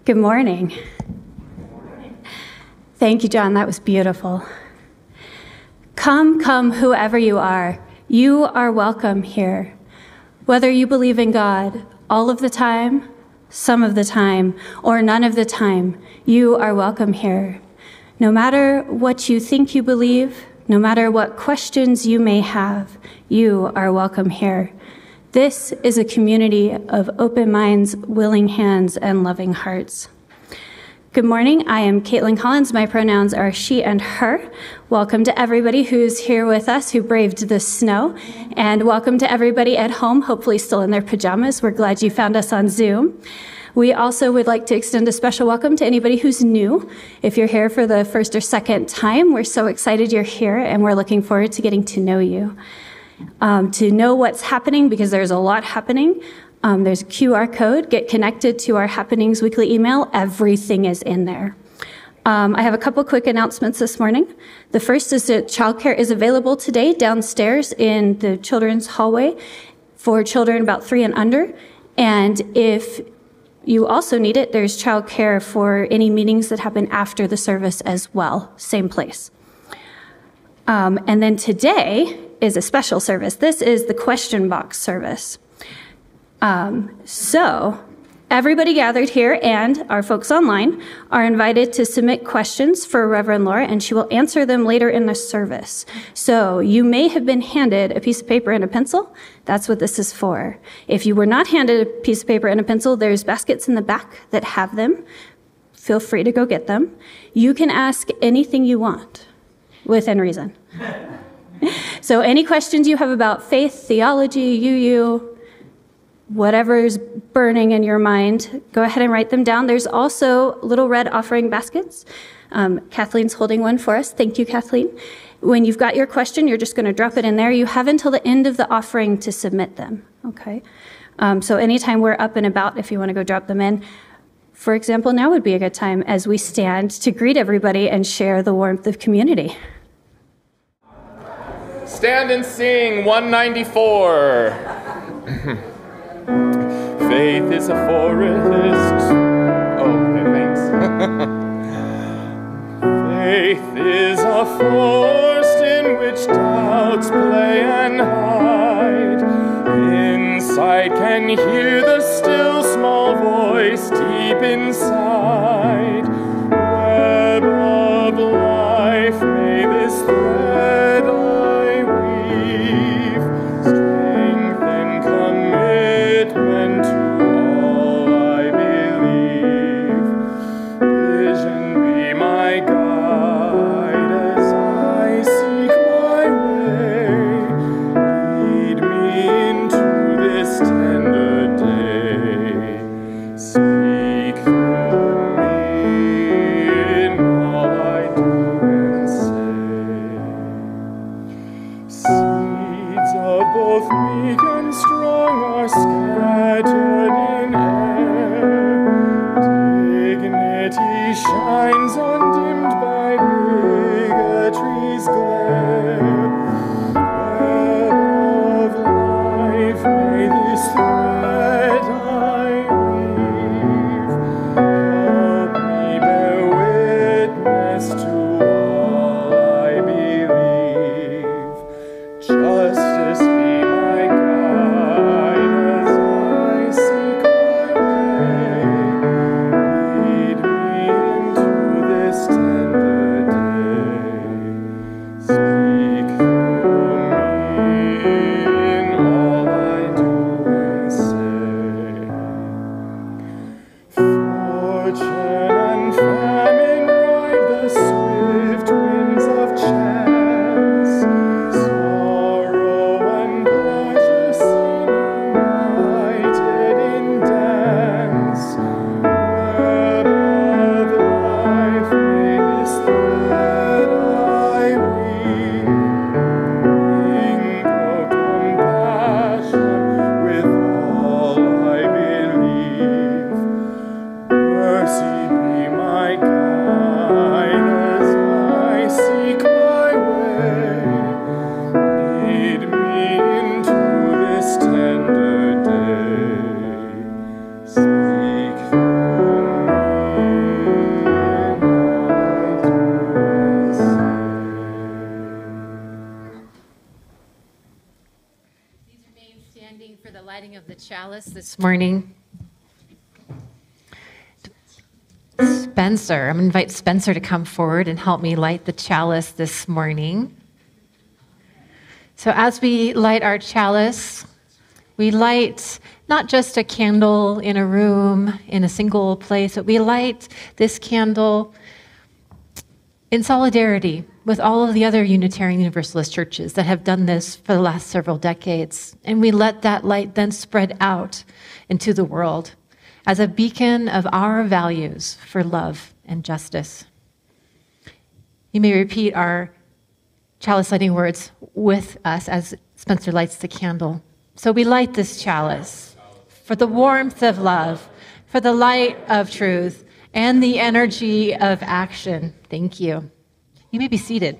Good morning. Thank you, John. That was beautiful. Come, come, whoever you are welcome here. Whether you believe in God all of the time, some of the time, or none of the time, you are welcome here. No matter what you think you believe, no matter what questions you may have, you are welcome here. This is a community of open minds, willing hands, and loving hearts. Good morning. I am Caitlin Collins. My pronouns are she and her. Welcome to everybody who's here with us, who braved the snow. And welcome to everybody at home, hopefully still in their pajamas. We're glad you found us on Zoom. We also would like to extend a special welcome to anybody who's new. If you're here for the first or second time, we're so excited you're here, and we're looking forward to getting to know you. To know what's happening, because there's a lot happening, there's a QR code. Get connected to our Happenings weekly email. Everything is in there. I have a couple quick announcements this morning. The first is that childcare is available today downstairs in the children's hallway for children about 3 and under. And if you also need it, there's childcare for any meetings that happen after the service as well. Same place. And then today is a special service. This is the question box service. So everybody gathered here and our folks online are invited to submit questions for Reverend Lora, and she will answer them later in the service. So you may have been handed a piece of paper and a pencil. That's what this is for. If you were not handed a piece of paper and a pencil, there's baskets in the back that have them. Feel free to go get them. You can ask anything you want within reason. So any questions you have about faith, theology, whatever's burning in your mind, go ahead and write them down. There's also little red offering baskets. Kathleen's holding one for us. Thank you, Kathleen. When you've got your question, you're just going to drop it in there. You have until the end of the offering to submit them, okay? So anytime we're up and about, if you want to go drop them in. For example, now would be a good time as we stand to greet everybody and share the warmth of community. Stand and sing 194. Faith is a forest. Okay, thanks. Faith is a forest in which doubts play and hide. Insight can hear the still small voice deep inside. Web of life, may this thread I weave, strength and commitment to all I believe. Vision be my guide as I seek my way. Lead me into this tender day. Speak through me in all I do and say. Seeds of both weak and strong are scattered in air. Dignity shines undimmed by bigotry's glare. Web of life, may this thread I weave help me bear witness to all I believe. Justice be my guide as I seek my way. Lead me into this chalice this morning. Spencer, I'm going to invite Spencer to come forward and help me light the chalice this morning. So as we light our chalice, we light not just a candle in a room, in a single place, but we light this candle in solidarity with all of the other Unitarian Universalist churches that have done this for the last several decades. And we let that light then spread out into the world as a beacon of our values for love and justice. You may repeat our chalice lighting words with us as Spencer lights the candle. So we light this chalice for the warmth of love, for the light of truth, and the energy of action. Thank you. You may be seated.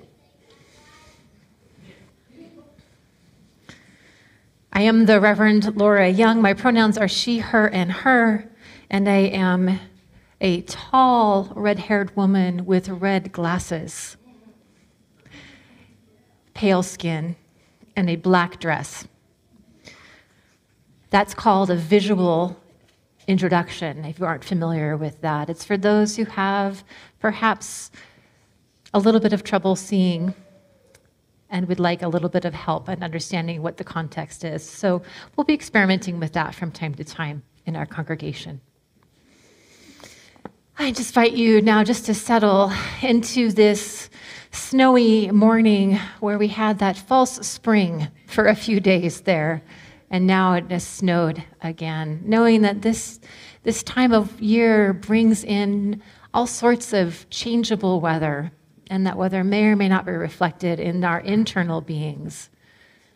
I am the Reverend Lora Young. My pronouns are she, her, and her, and I am a tall, red-haired woman with red glasses, pale skin, and a black dress. That's called a visual introduction, if you aren't familiar with that. It's for those who have perhaps a little bit of trouble seeing and would like a little bit of help and understanding what the context is. So we'll be experimenting with that from time to time in our congregation. I just invite you now just to settle into this snowy morning where we had that false spring for a few days there. And now it has snowed again, knowing that this time of year brings in all sorts of changeable weather, and that weather may or may not be reflected in our internal beings.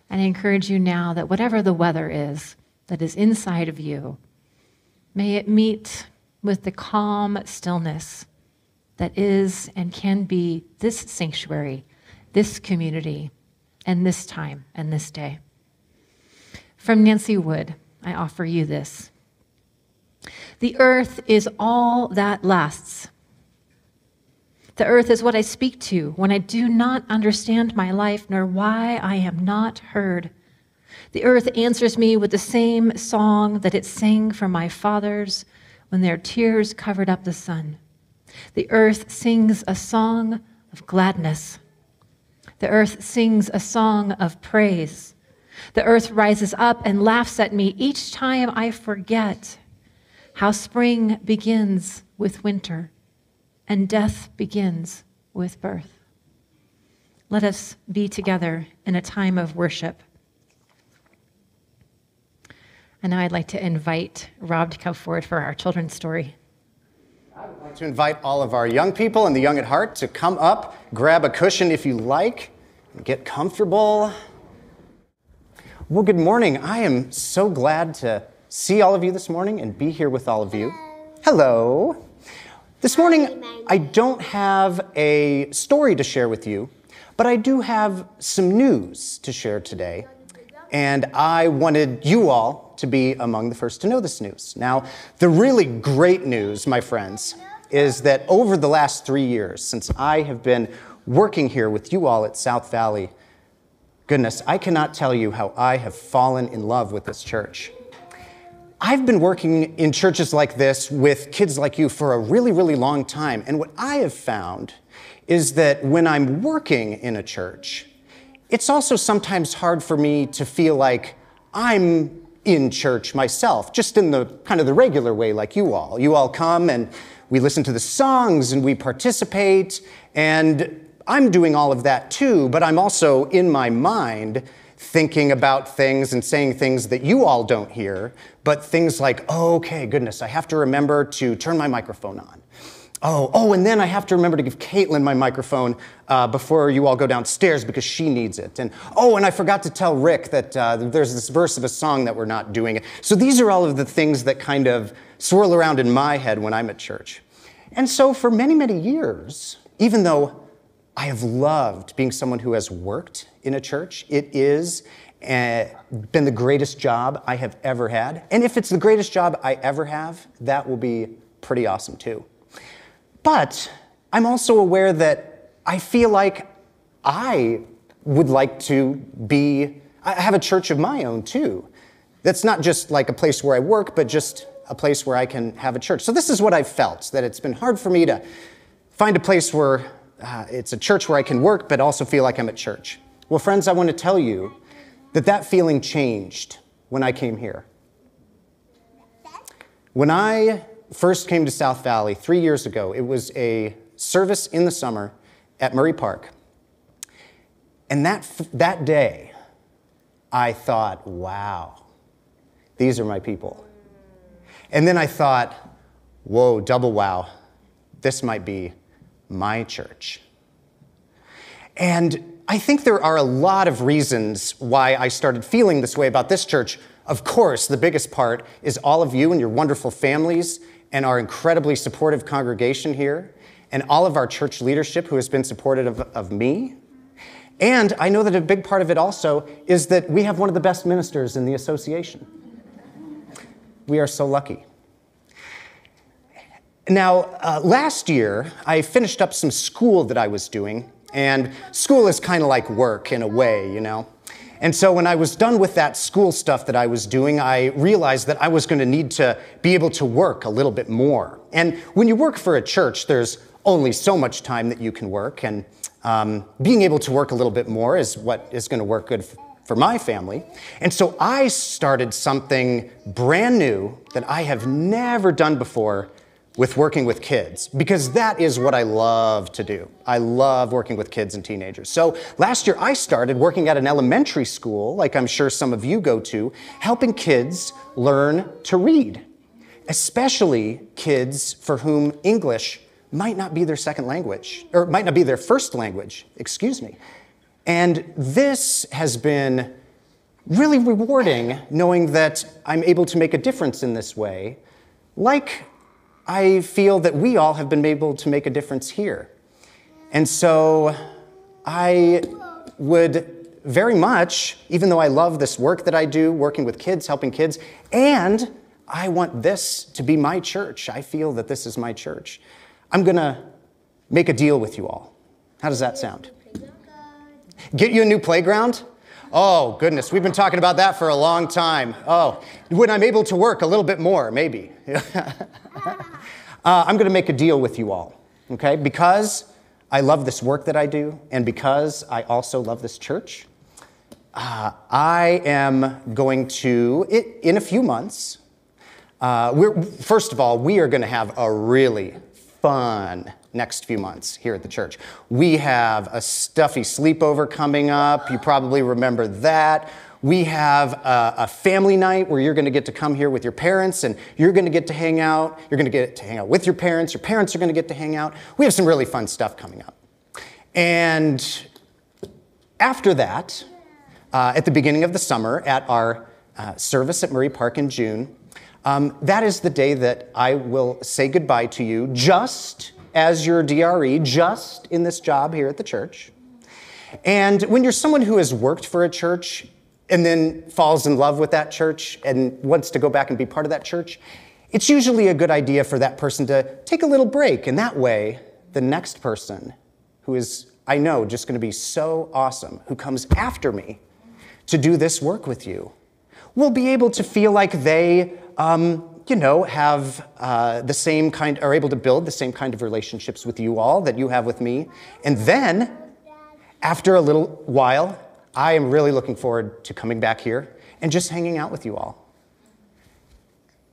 And I encourage you now that whatever the weather is that is inside of you, may it meet with the calm stillness that is and can be this sanctuary, this community, and this time and this day. From Nancy Wood, I offer you this. The earth is all that lasts. The earth is what I speak to when I do not understand my life, nor why I am not heard. The earth answers me with the same song that it sang for my fathers when their tears covered up the sun. The earth sings a song of gladness. The earth sings a song of praise. The earth rises up and laughs at me each time I forget how spring begins with winter and death begins with birth. Let us be together in a time of worship. And now I'd like to invite Robb to come forward for our children's story. I would like to invite all of our young people and the young at heart to come up, grab a cushion if you like, and get comfortable. Well, good morning. I am so glad to see all of you this morning and be here with all of you. Hello. This morning, I don't have a story to share with you, but I do have some news to share today. And I wanted you all to be among the first to know this news. Now, the really great news, my friends, is that over the last 3 years, since I have been working here with you all at South Valley, goodness, I cannot tell you how I have fallen in love with this church. I've been working in churches like this with kids like you for a really, really long time. And what I have found is that when I'm working in a church, it's also sometimes hard for me to feel like I'm in church myself, just in the kind of the regular way like you all. You all come and we listen to the songs and we participate, and I'm doing all of that too, but I'm also in my mind thinking about things and saying things that you all don't hear, but things like, oh, okay, goodness, I have to remember to turn my microphone on. And then I have to remember to give Caitlin my microphone before you all go downstairs because she needs it. And I forgot to tell Rick that there's this verse of a song that we're not doing. So these are all of the things that kind of swirl around in my head when I'm at church. And so for many, many years, even though I have loved being someone who has worked in a church, it is been the greatest job I have ever had. And if it's the greatest job I ever have, that will be pretty awesome too. But I'm also aware that I feel like I would like to I have a church of my own too. That's not just like a place where I work, but just a place where I can have a church. So this is what I've felt, that it's been hard for me to find a place where it's a church where I can work, but also feel like I'm at church. Well, friends, I want to tell you that that feeling changed when I came here. When I first came to South Valley 3 years ago, it was a service in the summer at Murray Park. And that day, I thought, wow, these are my people. And then I thought, whoa, double wow, this might be my church. And I think there are a lot of reasons why I started feeling this way about this church. Of course, the biggest part is all of you and your wonderful families and our incredibly supportive congregation here, and all of our church leadership who has been supportive of me. And I know that a big part of it also is that we have one of the best ministers in the association. We are so lucky. Now, last year, I finished up some school that I was doing, and school is kind of like work in a way, you know? And so when I was done with that school stuff that I was doing, I realized that I was going to need to be able to work a little bit more. And when you work for a church, there's only so much time that you can work, and being able to work a little bit more is what is going to work good for my family. And so I started something brand new that I have never done before with working with kids, because that is what I love to do. I love working with kids and teenagers. So last year I started working at an elementary school, like I'm sure some of you go to, helping kids learn to read, especially kids for whom English might not be their second language, or might not be their first language, excuse me. And this has been really rewarding, knowing that I'm able to make a difference in this way, like I feel that we all have been able to make a difference here. And so I would very much, even though I love this work that I do, working with kids, helping kids, and I want this to be my church. I feel that this is my church. I'm going to make a deal with you all. How does that sound? Get you a new playground? Oh, goodness, we've been talking about that for a long time. Oh, when I'm able to work a little bit more, maybe. I'm going to make a deal with you all, okay? Because I love this work that I do, and because I also love this church, I am going to, in a few months, first of all, we are going to have a really fun next few months here at the church. We have a stuffy sleepover coming up. You probably remember that. We have a family night where you're going to get to come here with your parents, and you're going to get to hang out. You're going to get to hang out with your parents. Your parents are going to get to hang out. We have some really fun stuff coming up. And after that, at the beginning of the summer, at our service at Murray Park in June, that is the day that I will say goodbye to you, just as your DRE, just in this job here at the church. And when you're someone who has worked for a church and then falls in love with that church and wants to go back and be part of that church, it's usually a good idea for that person to take a little break. And that way, the next person who is, I know, just going to be so awesome, who comes after me to do this work with you, will be able to feel like they have the same kind, are able to build the same kind of relationships with you all that you have with me. And then, after a little while, I am really looking forward to coming back here and just hanging out with you all.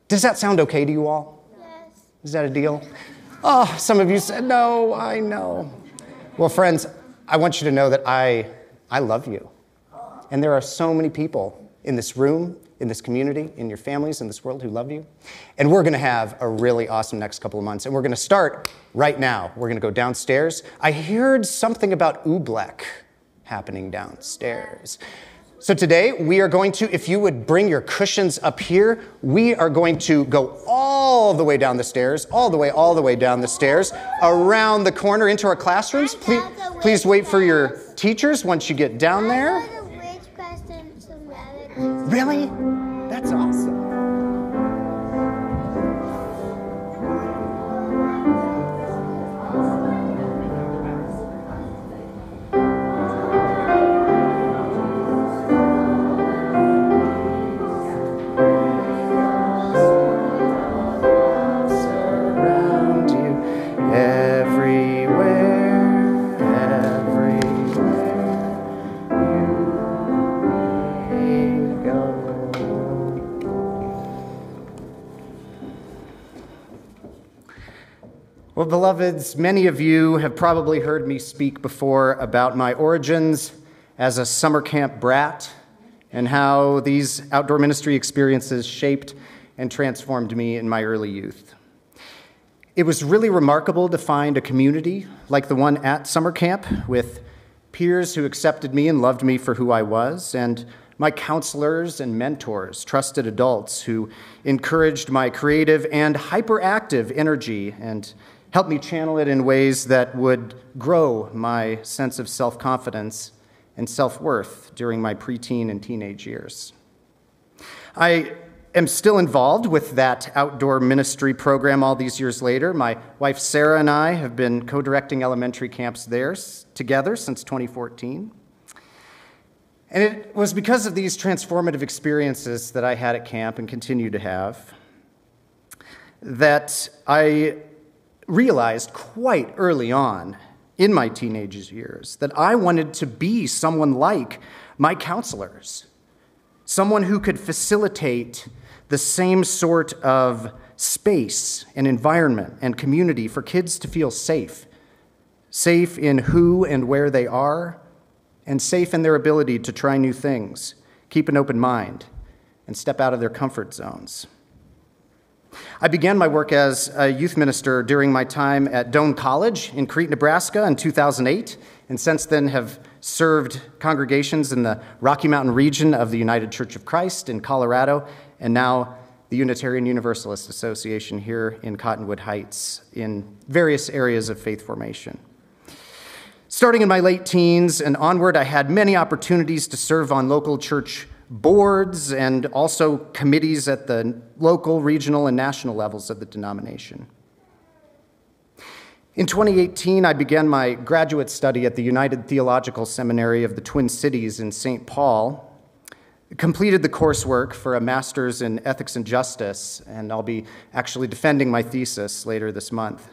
Does that sound okay to you all? Yes. Is that a deal? Oh, some of you said no, I know. Well, friends, I want you to know that I love you. And there are so many people in this room, in this community, in your families, in this world who love you. And we're going to have a really awesome next couple of months. And we're going to start right now. We're going to go downstairs. I heard something about oobleck happening downstairs. So today we are going to, if you would bring your cushions up here, we are going to go all the way down the stairs, all the way down the stairs, around the corner into our classrooms. Please wait for your teachers once you get down there. Really? That's awesome. Well, beloveds, many of you have probably heard me speak before about my origins as a summer camp brat and how these outdoor ministry experiences shaped and transformed me in my early youth. It was really remarkable to find a community like the one at summer camp with peers who accepted me and loved me for who I was, and my counselors and mentors, trusted adults who encouraged my creative and hyperactive energy and helped me channel it in ways that would grow my sense of self-confidence and self-worth during my preteen and teenage years. I am still involved with that outdoor ministry program all these years later. My wife Sarah and I have been co-directing elementary camps there together since 2014. And it was because of these transformative experiences that I had at camp and continue to have that I realized quite early on in my teenage years that I wanted to be someone like my counselors, someone who could facilitate the same sort of space and environment and community for kids to feel safe in who and where they are, and safe in their ability to try new things, keep an open mind, and step out of their comfort zones. I began my work as a youth minister during my time at Doane College in Crete, Nebraska in 2008, and since then have served congregations in the Rocky Mountain region of the United Church of Christ in Colorado, and now the Unitarian Universalist Association here in Cottonwood Heights in various areas of faith formation. Starting in my late teens and onward, I had many opportunities to serve on local church boards and also committees at the local, regional, and national levels of the denomination. In 2018, I began my graduate study at the United Theological Seminary of the Twin Cities in St. Paul, completed the coursework for a master's in ethics and justice, and I'll be actually defending my thesis later this month.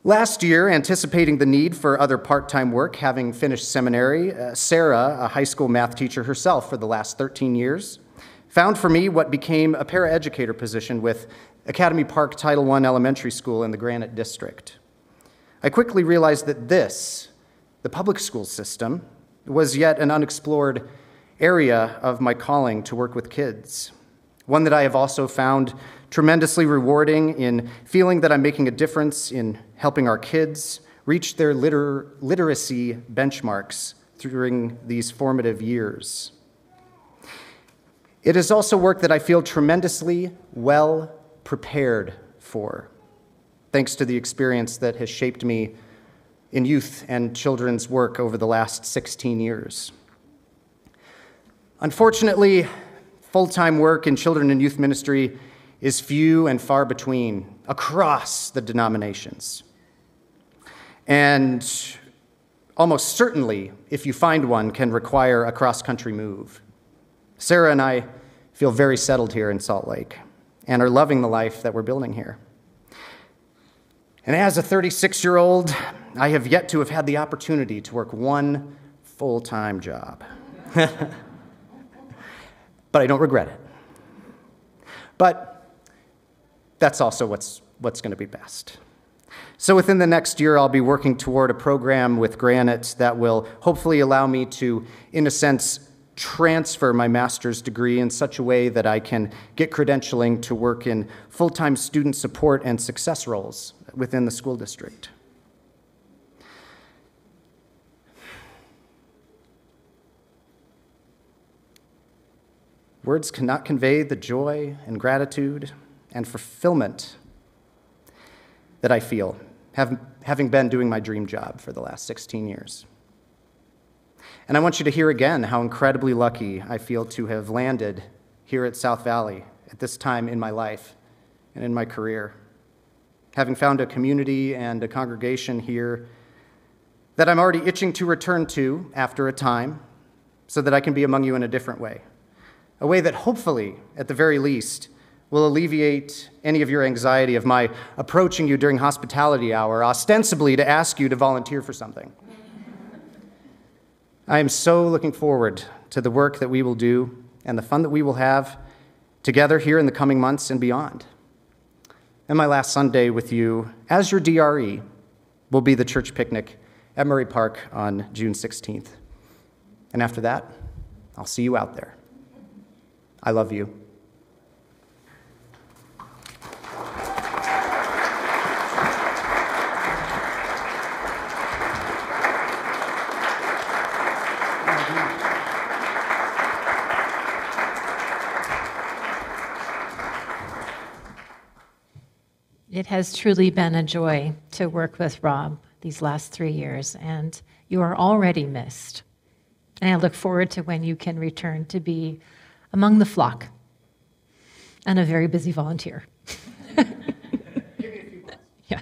Last year, anticipating the need for other part-time work, having finished seminary, Sarah, a high school math teacher herself for the last 13 years, found for me what became a paraeducator position with Academy Park Title I Elementary School in the Granite District. I quickly realized that this, the public school system, was yet an unexplored area of my calling to work with kids, one that I have also found tremendously rewarding in feeling that I'm making a difference in helping our kids reach their literacy benchmarks during these formative years. It is also work that I feel tremendously well prepared for, thanks to the experience that has shaped me in youth and children's work over the last 16 years. Unfortunately, full-time work in children and youth ministry is few and far between across the denominations. And almost certainly, if you find one, can require a cross-country move. Sarah and I feel very settled here in Salt Lake and are loving the life that we're building here. And as a 36-year-old, I have yet to have had the opportunity to work one full-time job. But I don't regret it. But that's also what's going to be best. So within the next year, I'll be working toward a program with Granite that will hopefully allow me to, in a sense, transfer my master's degree in such a way that I can get credentialing to work in full-time student support and success roles within the school district. Words cannot convey the joy and gratitude and fulfillment that I feel, having been doing my dream job for the last 16 years. And I want you to hear again how incredibly lucky I feel to have landed here at South Valley at this time in my life and in my career, having found a community and a congregation here that I'm already itching to return to after a time so that I can be among you in a different way, a way that hopefully, at the very least, will alleviate any of your anxiety of my approaching you during hospitality hour, ostensibly to ask you to volunteer for something. I am so looking forward to the work that we will do and the fun that we will have together here in the coming months and beyond. And my last Sunday with you as your DRE will be the church picnic at Murray Park on June 16th. And after that, I'll see you out there. I love you. It has truly been a joy to work with Robb these last 3 years, and you are already missed. And I look forward to when you can return to be among the flock and a very busy volunteer. Yeah.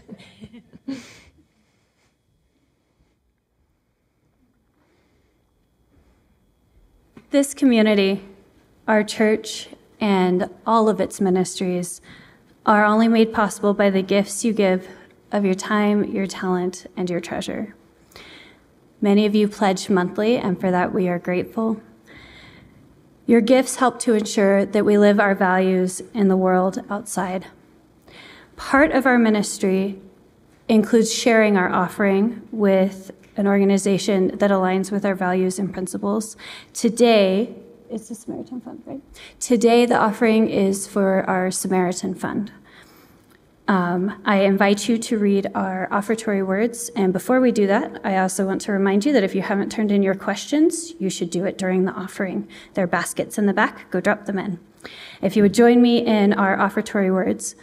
This community, our church, and all of its ministries are only made possible by the gifts you give of your time, your talent, and your treasure. Many of you pledge monthly, and for that we are grateful. Your gifts help to ensure that we live our values in the world outside. Part of our ministry includes sharing our offering with an organization that aligns with our values and principles. Today, it's the Samaritan Fund, right? Today, the offering is for our Samaritan Fund. I invite you to read our offertory words, and before we do that, I also want to remind you that if you haven't turned in your questions, you should do it during the offering. There are baskets in the back, go drop them in. If you would join me in our offertory words,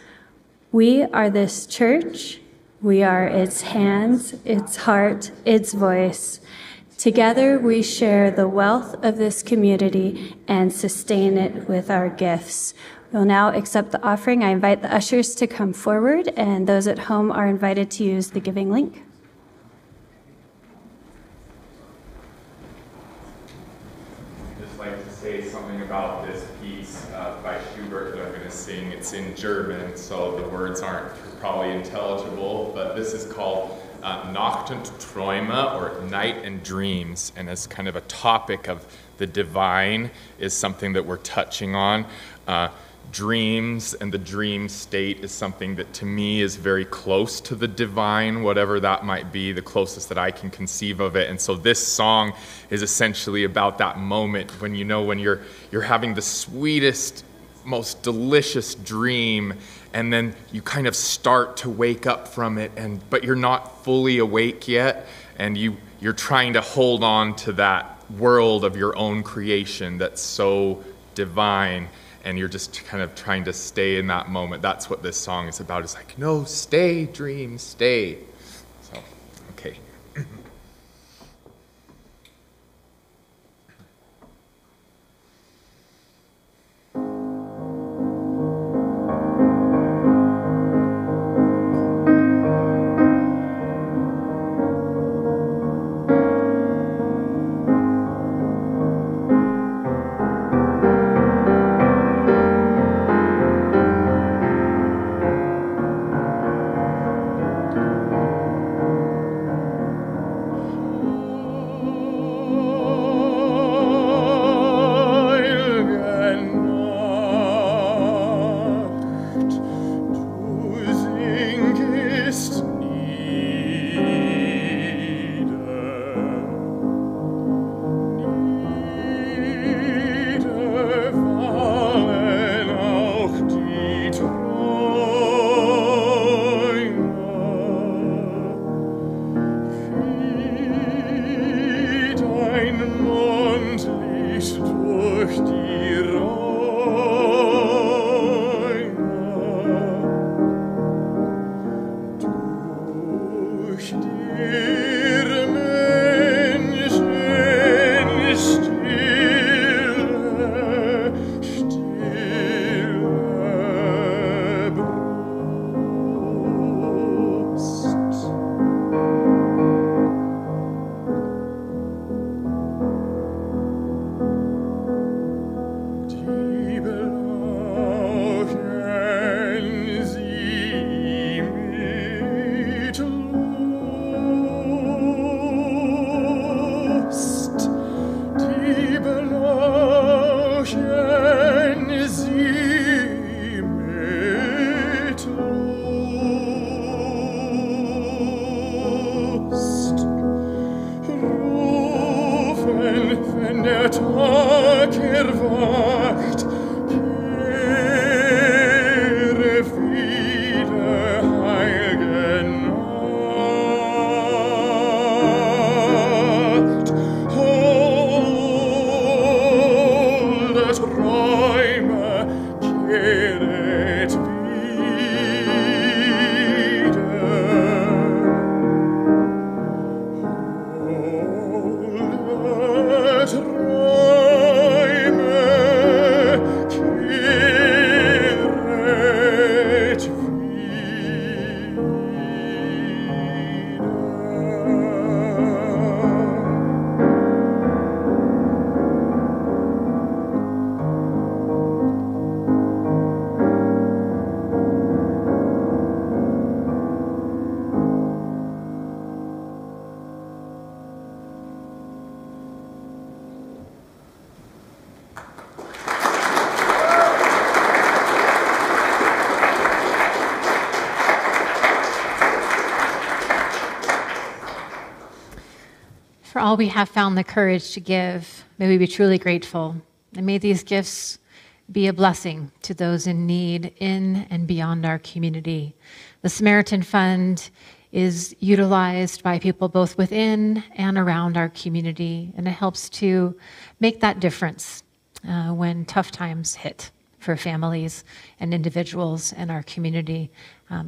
we are this church, we are its hands, its heart, its voice. Together we share the wealth of this community and sustain it with our gifts. We'll now accept the offering. I invite the ushers to come forward, and those at home are invited to use the giving link. I'd just like to say something about this piece by Schubert that I'm going to sing. It's in German, so the words aren't probably intelligible, but this is called Nacht und Träume, or Night and Dreams, and as kind of a topic of the divine is something that we're touching on. Dreams and the dream state is something that to me is very close to the divine, whatever that might be, the closest that I can conceive of it. And so this song is essentially about that moment when you're having the sweetest, most delicious dream, and then you kind of start to wake up from it, but you're not fully awake yet, and you're trying to hold on to that world of your own creation that's so divine, and you're just kind of trying to stay in that moment. That's what this song is about. It's like, no, stay, dream, stay. So, okay. For all we have found the courage to give, may we be truly grateful. And may these gifts be a blessing to those in need in and beyond our community. The Samaritan Fund is utilized by people both within and around our community, and it helps to make that difference when tough times hit for families and individuals in our community.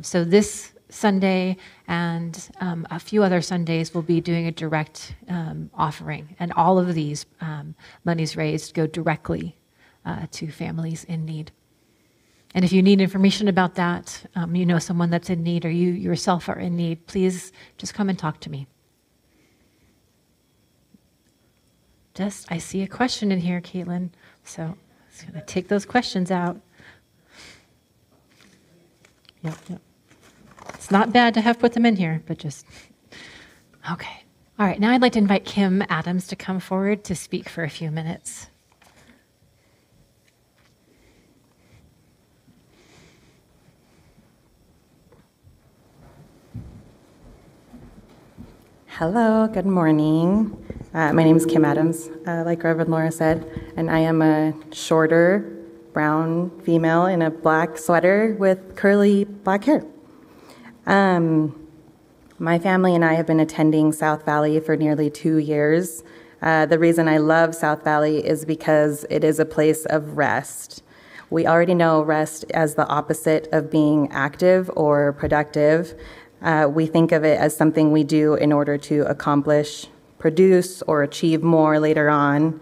So this Sunday and a few other Sundays we'll be doing a direct offering, and all of these monies raised go directly to families in need. And if you need information about that, you know someone that's in need, or you yourself are in need, please just come and talk to me. I see a question in here, Caitlin, so I'm just going to take those questions out. Yep. It's not bad to have put them in here, but just, okay. All right, now I'd like to invite Kim Adams to come forward to speak for a few minutes. Hello, good morning. My name is Kim Adams, like Rev Lora said, and I am a shorter, brown female in a black sweater with curly black hair. My family and I have been attending South Valley for nearly 2 years. The reason I love South Valley is because it is a place of rest. We already know rest as the opposite of being active or productive. We think of it as something we do in order to accomplish, produce, or achieve more later on.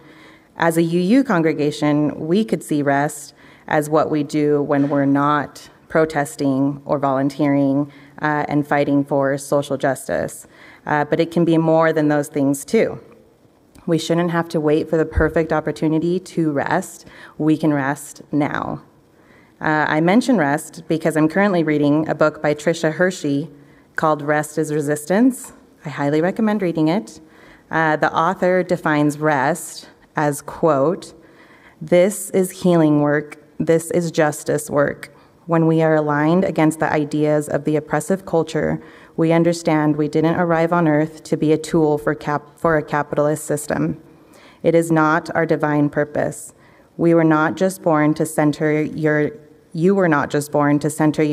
As a UU congregation, we could see rest as what we do when we're not protesting or volunteering and fighting for social justice. But it can be more than those things too. We shouldn't have to wait for the perfect opportunity to rest. We can rest now. I mention rest because I'm currently reading a book by Tricia Hershey called Rest is Resistance. I highly recommend reading it. The author defines rest as, quote, "This is healing work. This is justice work. When we are aligned against the ideas of the oppressive culture, we understand we didn't arrive on earth to be a tool for a capitalist system. It is not our divine purpose. You were not just born to center your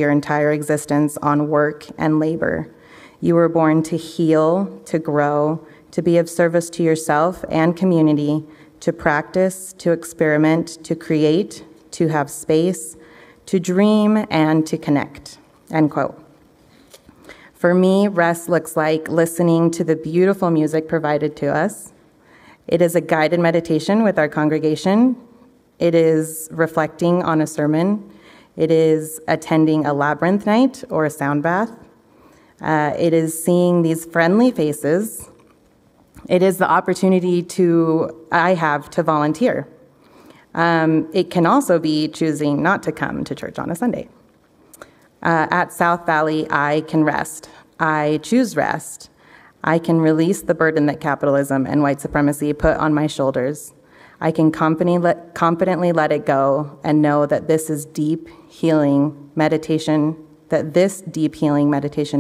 entire existence on work and labor. You were born to heal, to grow, to be of service to yourself and community, to practice, to experiment, to create, to have space, to dream, and to connect," end quote. For me, rest looks like listening to the beautiful music provided to us. It is a guided meditation with our congregation. It is reflecting on a sermon. It is attending a labyrinth night or a sound bath. It is seeing these friendly faces. It is the opportunity I have to volunteer. It can also be choosing not to come to church on a Sunday. At South Valley, I can rest. I choose rest. I can release the burden that capitalism and white supremacy put on my shoulders. I can confidently let it go and know that this deep healing meditation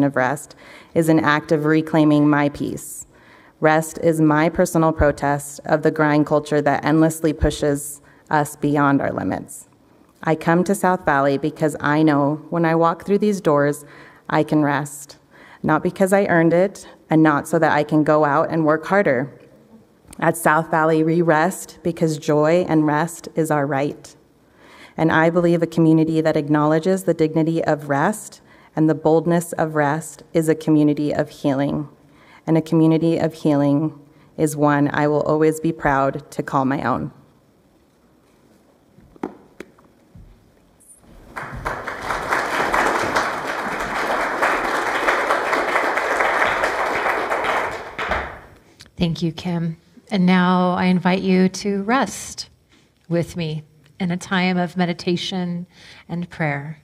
of rest is an act of reclaiming my peace. Rest is my personal protest of the grind culture that endlessly pushes us beyond our limits. I come to South Valley because I know when I walk through these doors, I can rest. Not because I earned it, and not so that I can go out and work harder. At South Valley, we rest because joy and rest is our right. And I believe a community that acknowledges the dignity of rest and the boldness of rest is a community of healing. And a community of healing is one I will always be proud to call my own. Thank you, Kim. And now I invite you to rest with me in a time of meditation and prayer.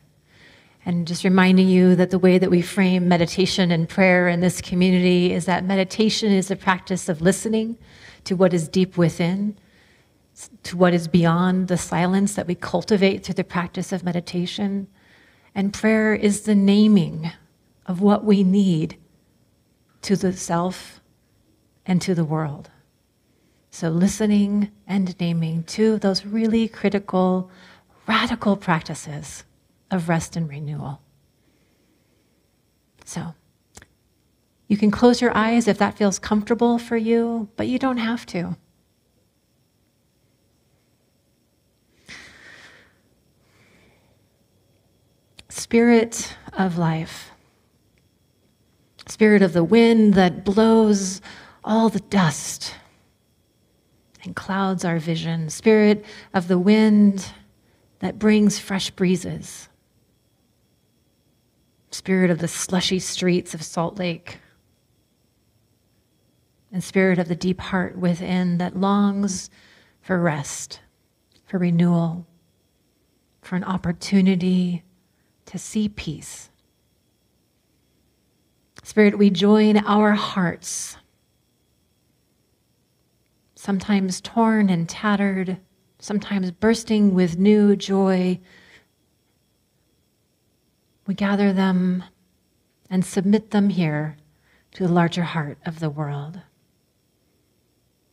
And just reminding you that the way that we frame meditation and prayer in this community is that meditation is a practice of listening to what is deep within, to what is beyond the silence that we cultivate through the practice of meditation. And prayer is the naming of what we need to the self and to the world. So listening and naming, two of those really critical, radical practices of rest and renewal. So you can close your eyes if that feels comfortable for you, but you don't have to. Spirit of life. Spirit of the wind that blows all the dust and clouds our vision. Spirit of the wind that brings fresh breezes. Spirit of the slushy streets of Salt Lake. And spirit of the deep heart within that longs for rest, for renewal, for an opportunity to see peace. Spirit, we join our hearts, sometimes torn and tattered, sometimes bursting with new joy. We gather them and submit them here to the larger heart of the world,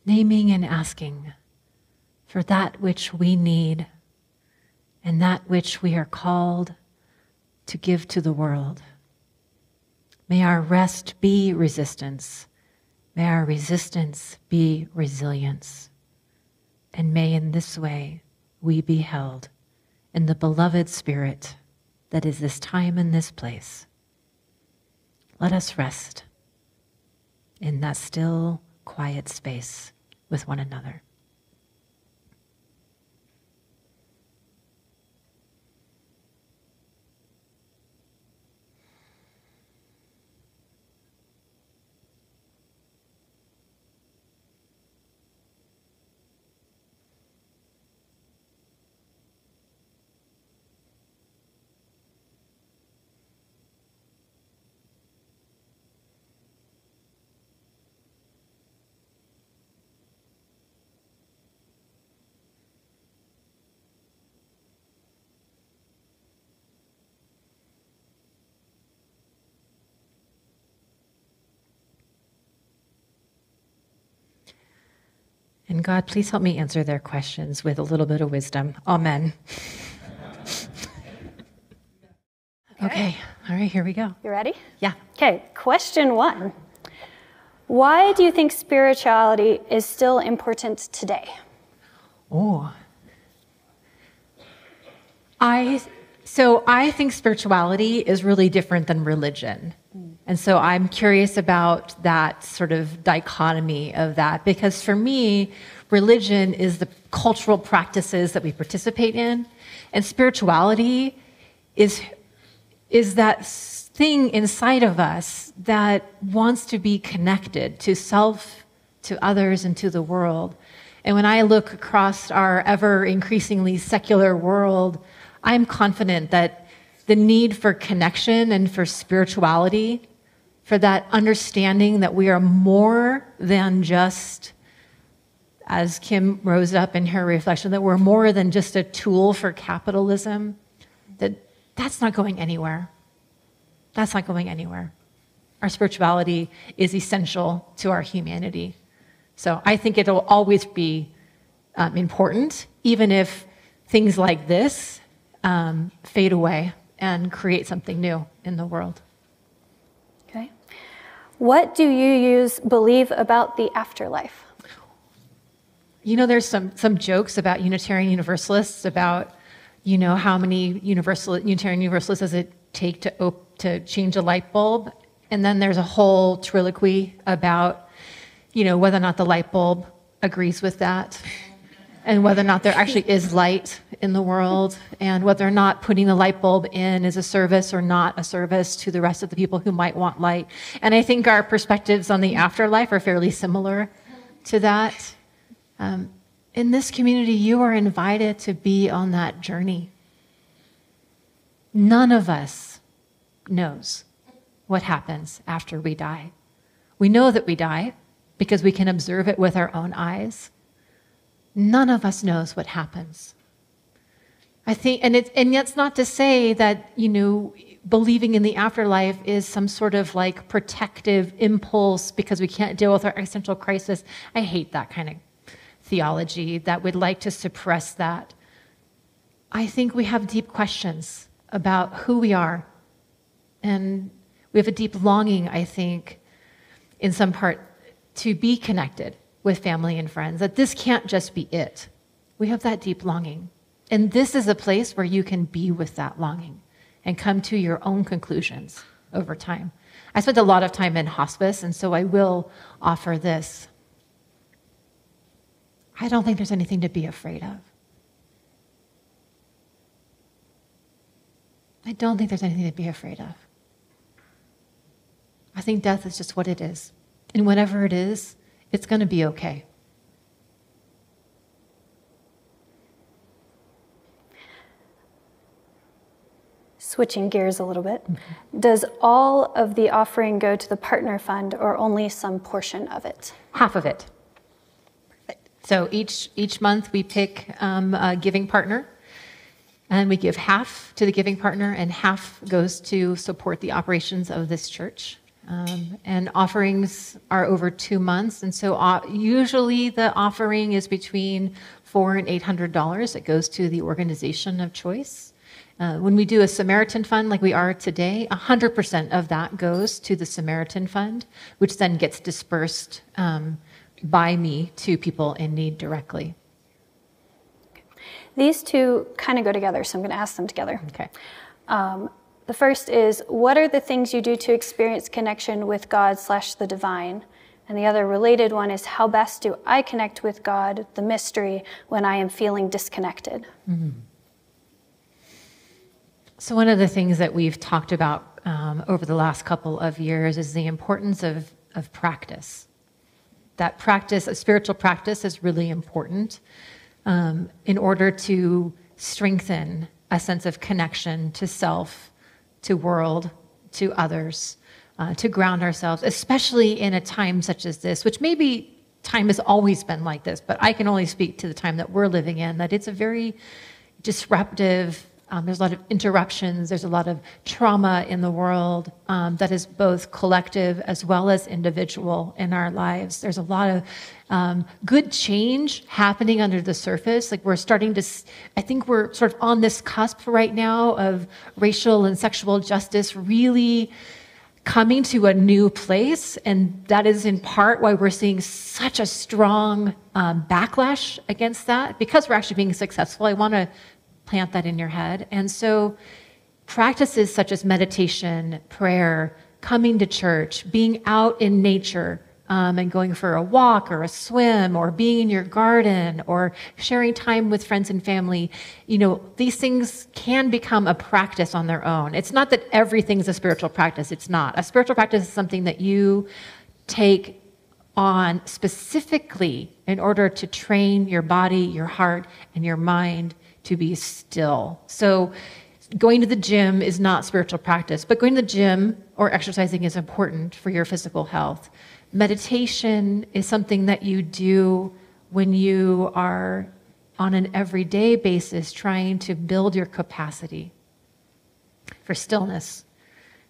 naming and asking for that which we need and that which we are called to give to the world. May our rest be resistance. May our resistance be resilience. And may in this way we be held in the beloved spirit that is this time and this place. Let us rest in that still, quiet space with one another. And God, please help me answer their questions with a little bit of wisdom. Amen. Okay. All right, here we go. You ready? Yeah. Okay, question 1. Why do you think spirituality is still important today? Oh. I think spirituality is really different than religion. And so I'm curious about that sort of dichotomy of that, because for me, religion is the cultural practices that we participate in, and spirituality is that thing inside of us that wants to be connected to self, to others, and to the world. And when I look across our ever increasingly secular world, I'm confident that the need for connection and for spirituality, for that understanding that we are more than just, as Kim rose up in her reflection, that we're more than just a tool for capitalism, that's not going anywhere. That's not going anywhere. Our spirituality is essential to our humanity. So I think it'll always be important, even if things like this fade away and create something new in the world. Okay. What do you believe about the afterlife? You know, there's some jokes about Unitarian Universalists about, you know, how many Unitarian Universalists does it take to change a light bulb? And then there's a whole triloquy about, you know, whether or not the light bulb agrees with that, and whether or not there actually is light in the world, and whether or not putting the light bulb in is a service or not a service to the rest of the people who might want light. And I think our perspectives on the afterlife are fairly similar to that. In this community, you are invited to be on that journey. None of us knows what happens after we die. We know that we die because we can observe it with our own eyes. None of us knows what happens. I think, and it's not to say that, you know, believing in the afterlife is some sort of like protective impulse because we can't deal with our existential crisis. I hate that kind of theology that would like to suppress that. I think we have deep questions about who we are. And we have a deep longing, I think, in some part, to be connected with family and friends, that this can't just be it. We have that deep longing. And this is a place where you can be with that longing and come to your own conclusions over time. I spent a lot of time in hospice, and so I will offer this. I don't think there's anything to be afraid of. I don't think there's anything to be afraid of. I think death is just what it is. And whatever it is, it's going to be okay. Switching gears a little bit, does all of the offering go to the partner fund or only some portion of it? Half of it. So each month we pick a giving partner, and we give half to the giving partner, and half goes to support the operations of this church. And offerings are over 2 months, and so usually the offering is between $400 and $800. It goes to the organization of choice. When we do a Samaritan fund like we are today, 100% of that goes to the Samaritan fund, which then gets dispersed by me to people in need directly. These two kind of go together, so I'm going to ask them together. Okay. The first is, what are the things you do to experience connection with God/the divine? And the other related one is, how best do I connect with God, the mystery, when I am feeling disconnected? Mm-hmm. So one of the things that we've talked about over the last couple of years is the importance of practice. That practice, a spiritual practice, is really important in order to strengthen a sense of connection to self, to world, to others, to ground ourselves, especially in a time such as this, which maybe time has always been like this, but I can only speak to the time that we're living in, that it's a very disruptive. There's a lot of interruptions. There's a lot of trauma in the world that is both collective as well as individual in our lives. There's a lot of good change happening under the surface. Like we're starting to, I think we're sort of on this cusp right now of racial and sexual justice really coming to a new place. And that is in part why we're seeing such a strong backlash against that, because we're actually being successful. I want to plant that in your head. And so practices such as meditation, prayer, coming to church, being out in nature, and going for a walk or a swim, or being in your garden, or sharing time with friends and family, these things can become a practice on their own. It's not that everything's a spiritual practice. It's not. A spiritual practice is something that you take on specifically in order to train your body, your heart, and your mind to be still. So going to the gym is not spiritual practice, but going to the gym or exercising is important for your physical health. Meditation is something that you do when you are on an everyday basis trying to build your capacity for stillness.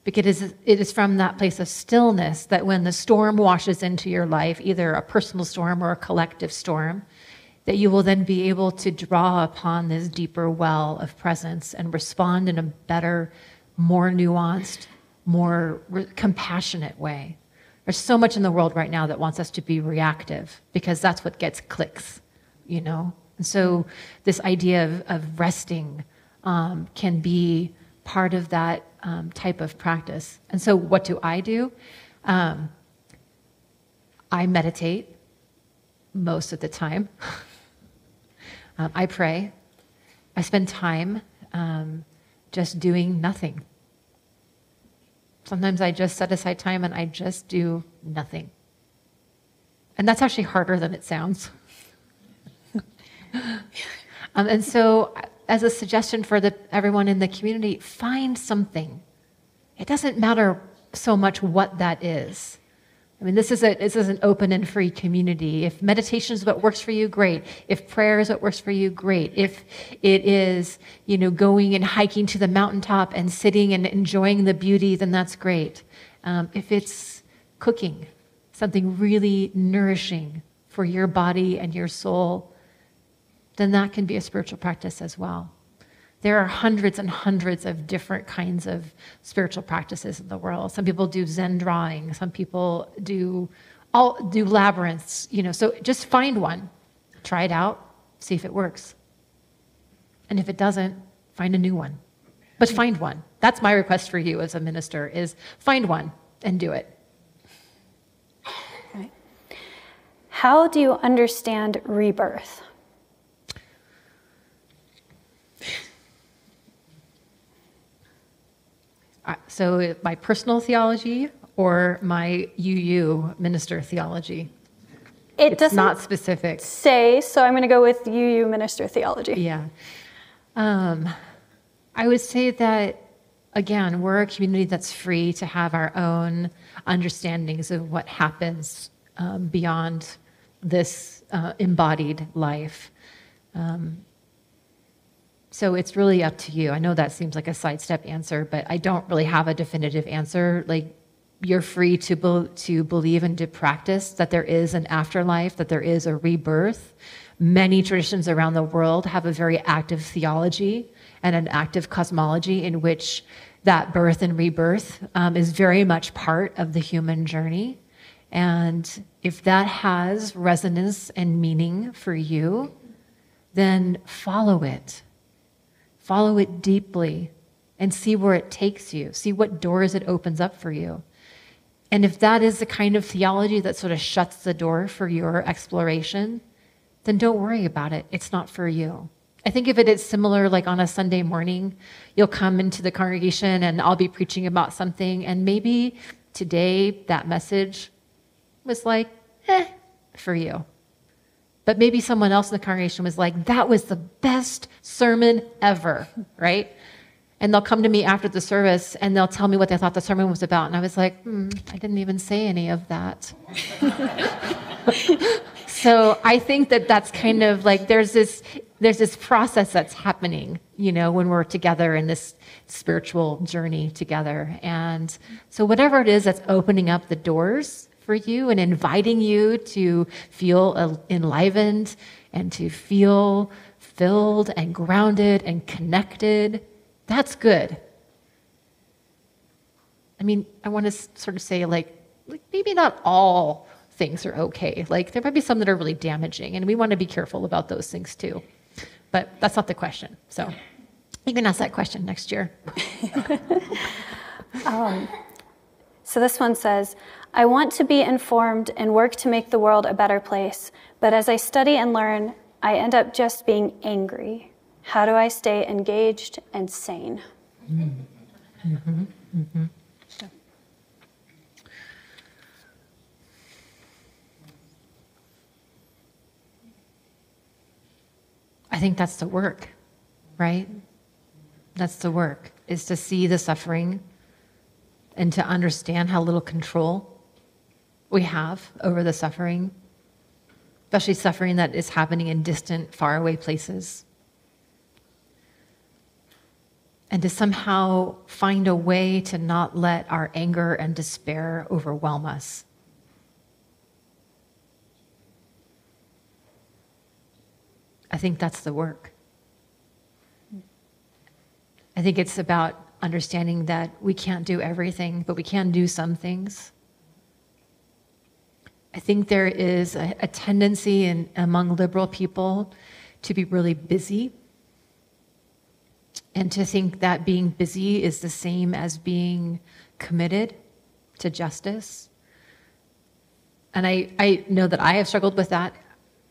Because it is from that place of stillness that when the storm washes into your life, either a personal storm or a collective storm, that you will then be able to draw upon this deeper well of presence and respond in a better, more nuanced, more compassionate way. There's so much in the world right now that wants us to be reactive because that's what gets clicks, And so this idea of resting can be part of that type of practice. And so what do? I meditate most of the time. I pray. I spend time just doing nothing. Sometimes I just set aside time and I just do nothing. And that's actually harder than it sounds. And so as a suggestion for everyone in the community, find something. It doesn't matter so much what that is. I mean, this is an open and free community. If meditation is what works for you, great. If prayer is what works for you, great. If it is, going and hiking to the mountaintop and sitting and enjoying the beauty, then that's great. If it's cooking, something really nourishing for your body and your soul, then that can be a spiritual practice as well. There are hundreds and hundreds of different kinds of spiritual practices in the world. Some people do Zen drawing. Some people do labyrinths. So just find one, try it out, see if it works. And if it doesn't, find a new one. But find one. That's my request for you as a minister: is find one and do it. Okay. How do you understand rebirth? So my personal theology or my UU minister theology? It's not specific. So I'm going to go with UU minister theology. Yeah. I would say that, again, we're a community that's free to have our own understandings of what happens beyond this embodied life. So it's really up to you. I know that seems like a sidestep answer, but I don't really have a definitive answer. Like, you're free to believe and to practice that there is an afterlife, that there is a rebirth. Many traditions around the world have a very active theology and an active cosmology in which that birth and rebirth is very much part of the human journey. And if that has resonance and meaning for you, then follow it. Follow it deeply and see where it takes you. See what doors it opens up for you. And if that is the kind of theology that sort of shuts the door for your exploration, then don't worry about it. It's not for you. I think if it is similar, like on a Sunday morning, you'll come into the congregation and I'll be preaching about something, and maybe today that message was like, for you. But maybe someone else in the congregation was like, that was the best sermon ever, right? And they'll come to me after the service and they'll tell me what they thought the sermon was about. And I was like, I didn't even say any of that. So I think that that's kind of like, there's this process that's happening, when we're together in this spiritual journey together. And so whatever it is that's opening up the doors for you and inviting you to feel enlivened and to feel filled and grounded and connected, that's good. I mean, I want to sort of say like maybe not all things are okay. Like, there might be some that are really damaging, and we want to be careful about those things too. But that's not the question. So you can ask that question next year. So this one says, I want to be informed and work to make the world a better place, but as I study and learn, I end up just being angry. How do I stay engaged and sane? Mm-hmm. Mm-hmm. I think that's the work, right? That's the work, is to see the suffering and to understand how little control we have over the suffering, especially suffering that is happening in distant, faraway places. And to somehow find a way to not let our anger and despair overwhelm us. I think that's the work. I think it's about understanding that we can't do everything, but we can do some things. I think there is a tendency among liberal people to be really busy and to think that being busy is the same as being committed to justice. And I know that I have struggled with that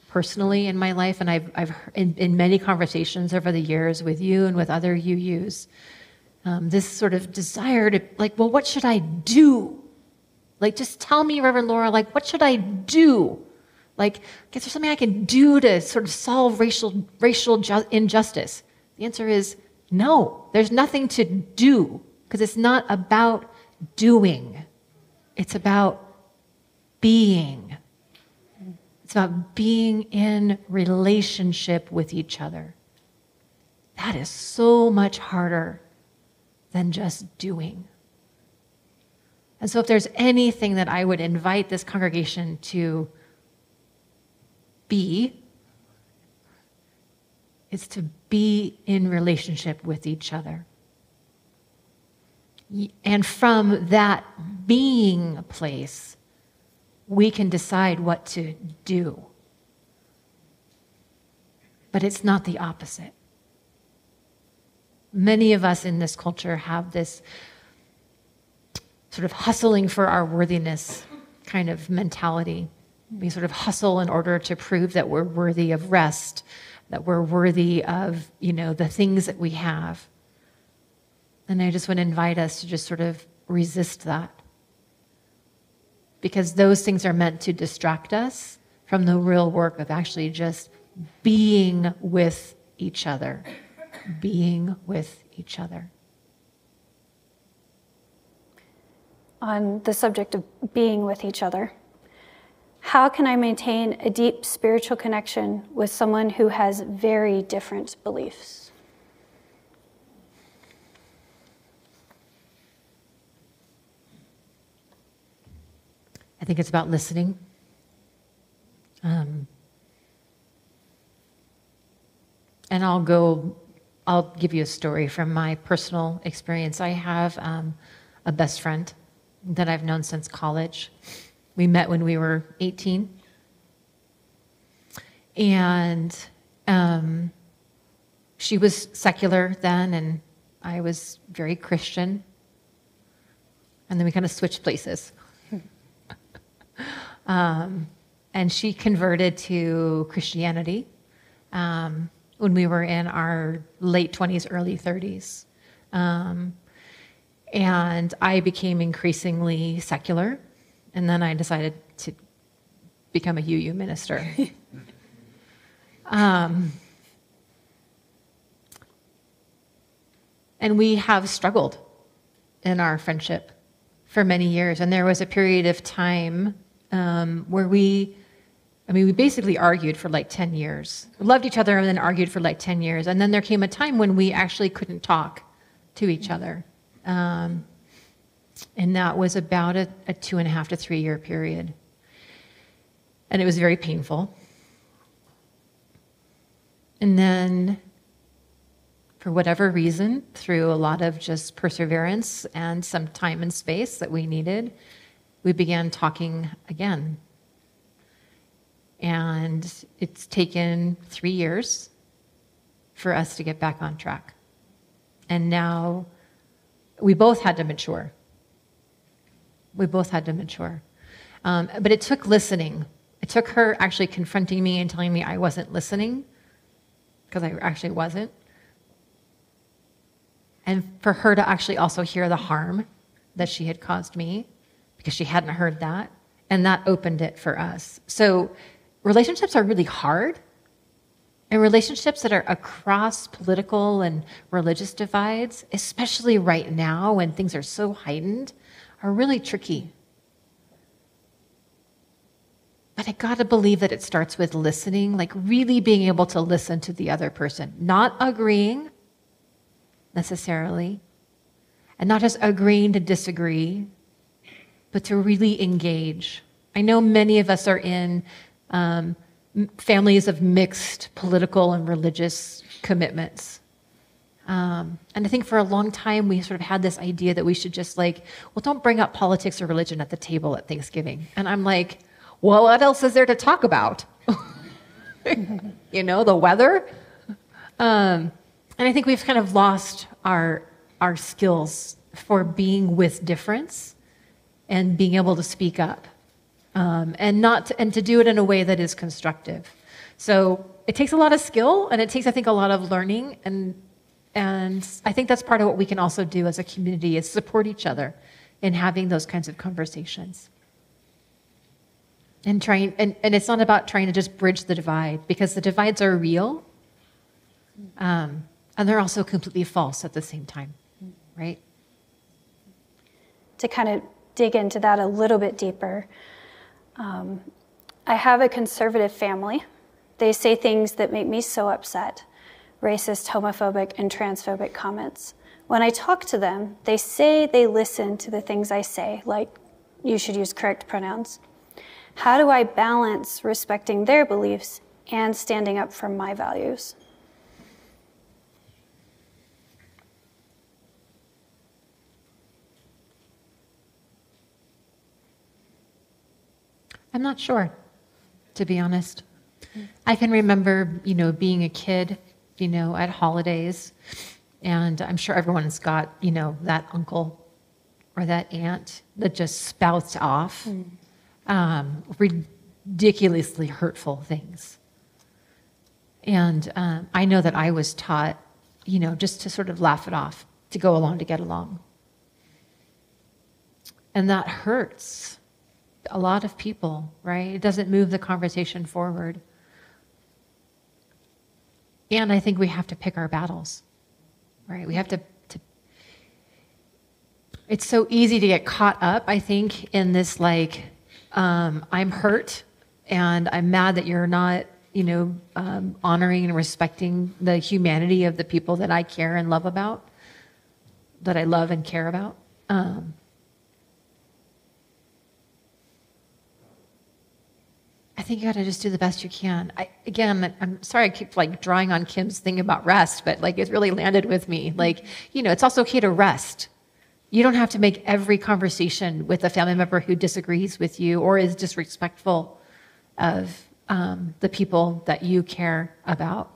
personally in my life, and I've in many conversations over the years with you and with other UUs, this sort of desire to, like, well, what should I do? Like, just tell me, Reverend Lora, like, what should I do? Like, is there something I can do to sort of solve racial injustice? The answer is no. There's nothing to do, because it's not about doing. It's about being. It's about being in relationship with each other. That is so much harder than just doing. And so if there's anything that I would invite this congregation to be, it's to be in relationship with each other. And from that being place, we can decide what to do. But it's not the opposite. Many of us in this culture have this sort of hustling for our worthiness kind of mentality. We sort of hustle in order to prove that we're worthy of rest, that we're worthy of, the things that we have. And I just want to invite us to just sort of resist that. Because those things are meant to distract us from the real work of actually just being with each other. Being with each other. On the subject of being with each other, how can I maintain a deep spiritual connection with someone who has very different beliefs? I think it's about listening. And I'll give you a story from my personal experience. I have a best friend that I've known since college. We met when we were 18. And she was secular then, and I was very Christian. And then we kind of switched places. And she converted to Christianity when we were in our late 20s, early 30s. And I became increasingly secular. And then I decided to become a UU minister. And we have struggled in our friendship for many years. And there was a period of time where we basically argued for like 10 years. We loved each other and then argued for like 10 years. And then there came a time when we actually couldn't talk to each other. And that was about a 2.5 to 3 year period. And it was very painful. And then, for whatever reason, through a lot of just perseverance and some time and space that we needed, we began talking again. And it's taken 3 years for us to get back on track. And now we both had to mature. But it took listening. It took her actually confronting me and telling me I wasn't listening, because I actually wasn't. And for her to actually also hear the harm that she had caused me, because she hadn't heard that. And that opened it for us. So relationships are really hard. And relationships that are across political and religious divides, especially right now when things are so heightened, are really tricky. But I gotta believe that it starts with listening, like really being able to listen to the other person, not agreeing necessarily, and not just agreeing to disagree, but to really engage. I know many of us are in families of mixed political and religious commitments. And I think for a long time, we sort of had this idea that we should just don't bring up politics or religion at the table at Thanksgiving. And I'm like, well, what else is there to talk about? The weather? And I think we've kind of lost our skills for being with difference and being able to speak up. And to do it in a way that is constructive. So it takes a lot of skill, and it takes, I think, a lot of learning, and I think that's part of what we can also do as a community is support each other in having those kinds of conversations. And it's not about trying to just bridge the divide, because the divides are real, and they're also completely false at the same time, right? To kind of dig into that a little bit deeper, I have a conservative family. They say things that make me so upset. Racist, homophobic, and transphobic comments. When I talk to them, they say they listen to the things I say, like, you should use correct pronouns. How do I balance respecting their beliefs and standing up for my values? I'm not sure, to be honest. I can remember, being a kid, at holidays, and I'm sure everyone's got, that uncle or that aunt that just spouts off ridiculously hurtful things. And I know that I was taught, just to sort of laugh it off, to go along to get along. And that hurts a lot of people, right? It doesn't move the conversation forward. And I think we have to pick our battles, right? We have to it's so easy to get caught up, I think, in this I'm hurt and I'm mad that you're not, honoring and respecting the humanity of the people that I care and love about, that I love and care about. I think you got to just do the best you can. I'm sorry I keep drawing on Kim's thing about rest, but it really landed with me. It's also okay to rest. You don't have to make every conversation with a family member who disagrees with you or is disrespectful of the people that you care about.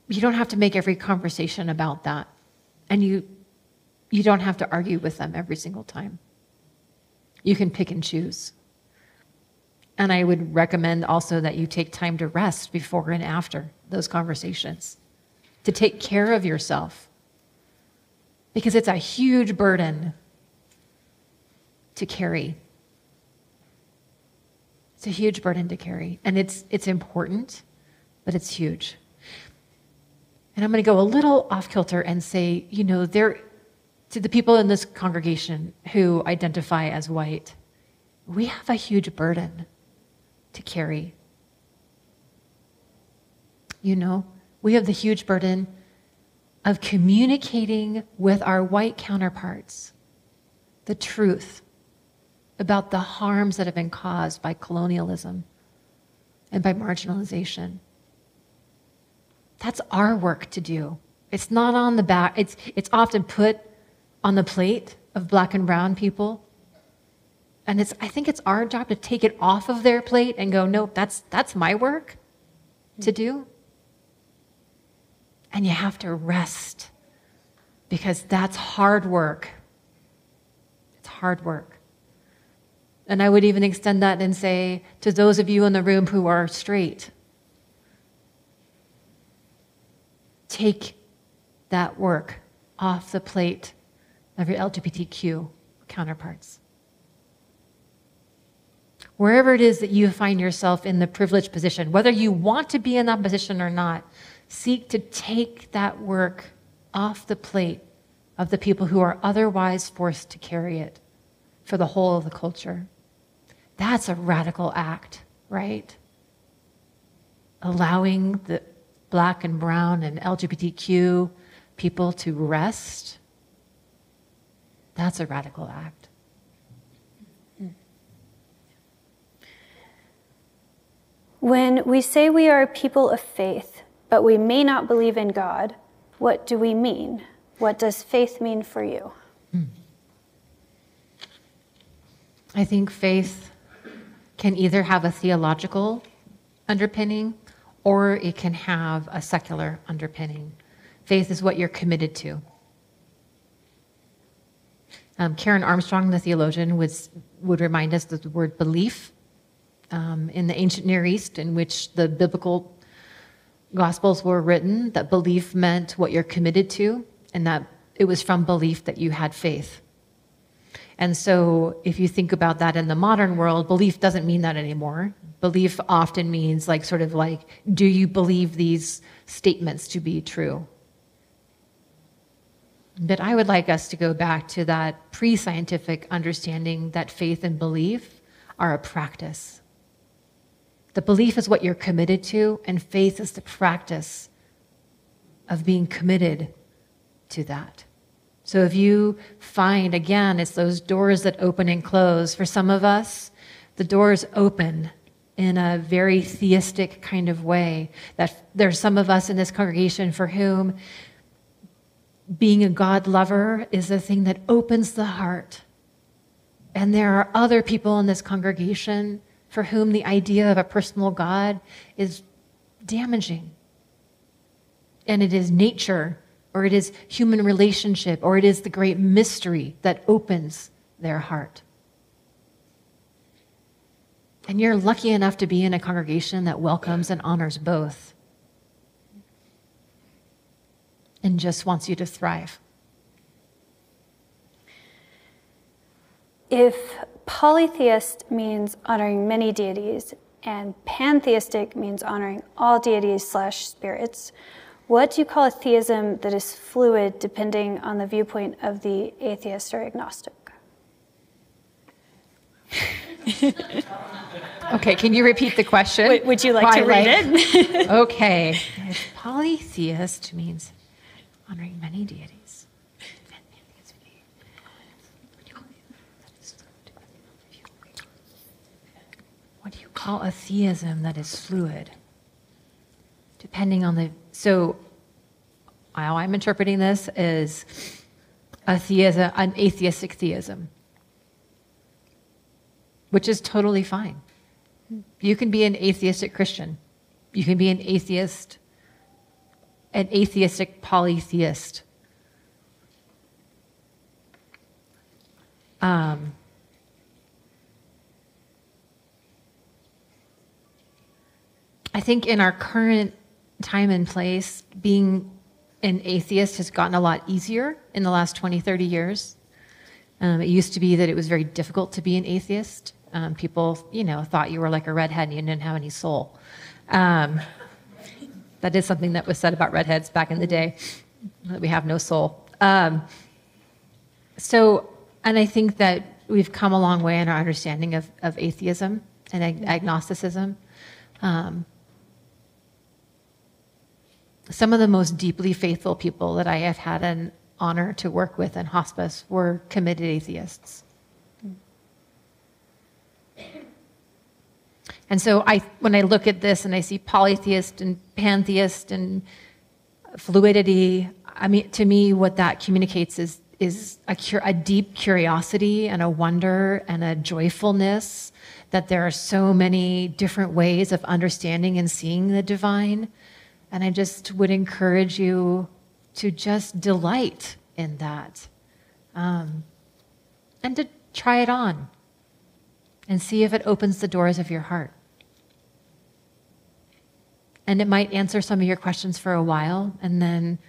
You don't have to make every conversation about that. And you don't have to argue with them every single time. You can pick and choose. And I would recommend also that you take time to rest before and after those conversations, to take care of yourself, because it's a huge burden to carry. It's a huge burden to carry, and it's important, but it's huge. And I'm going to go a little off kilter and say, to the people in this congregation who identify as white, we have a huge burden to carry. We have the huge burden of communicating with our white counterparts the truth about the harms that have been caused by colonialism and by marginalization. That's our work to do. It's not on the back. It's often put on the plate of black and brown people. And I think it's our job to take it off of their plate and go, no, that's my work to do. And you have to rest, because that's hard work. It's hard work. And I would even extend that and say to those of you in the room who are straight, take that work off the plate of your LGBTQ counterparts. Wherever it is that you find yourself in the privileged position, whether you want to be in that position or not, seek to take that work off the plate of the people who are otherwise forced to carry it for the whole of the culture. That's a radical act, right? Allowing the black and brown and LGBTQ people to rest, that's a radical act. When we say we are a people of faith, but we may not believe in God, what do we mean? What does faith mean for you? I think faith can either have a theological underpinning or it can have a secular underpinning. Faith is what you're committed to. Karen Armstrong, the theologian, would remind us that the word belief in the ancient Near East, in which the biblical Gospels were written, that belief meant what you're committed to, and that it was from belief that you had faith. And so if you think about that in the modern world, belief doesn't mean that anymore. Belief often means do you believe these statements to be true? But I would like us to go back to that pre-scientific understanding that faith and belief are a practice. The belief is what you're committed to, and faith is the practice of being committed to that. So if you find, again, it's those doors that open and close. For some of us, the doors open in a very theistic kind of way. That there's some of us in this congregation for whom being a God lover is the thing that opens the heart. And there are other people in this congregation for whom the idea of a personal God is damaging. And it is nature, or it is human relationship, or it is the great mystery that opens their heart. And you're lucky enough to be in a congregation that welcomes and honors both and just wants you to thrive. If polytheist means honoring many deities and pantheistic means honoring all deities / spirits, what do you call a theism that is fluid depending on the viewpoint of the atheist or agnostic? Okay, can you repeat the question? Would you like to read it? Okay. If polytheist means honoring many deities. What do you call a theism that is fluid? Depending on the... So how I'm interpreting this is a theism, an atheistic theism, which is totally fine. You can be an atheistic Christian. You can be an atheistic polytheist. I think in our current time and place, being an atheist has gotten a lot easier in the last 20, 30 years. It used to be that it was very difficult to be an atheist. People, thought you were like a redhead and you didn't have any soul. That is something that was said about redheads back in the day, that we have no soul. And I think that we've come a long way in our understanding of atheism and agnosticism. Some of the most deeply faithful people that I have had an honor to work with in hospice were committed atheists. And so when I look at this and I see polytheist and pantheist and fluidity, to me, what that communicates is a deep curiosity and a wonder and a joyfulness that there are so many different ways of understanding and seeing the divine. And I just would encourage you to just delight in that, and to try it on and see if it opens the doors of your heart. And it might answer some of your questions for a while, and then,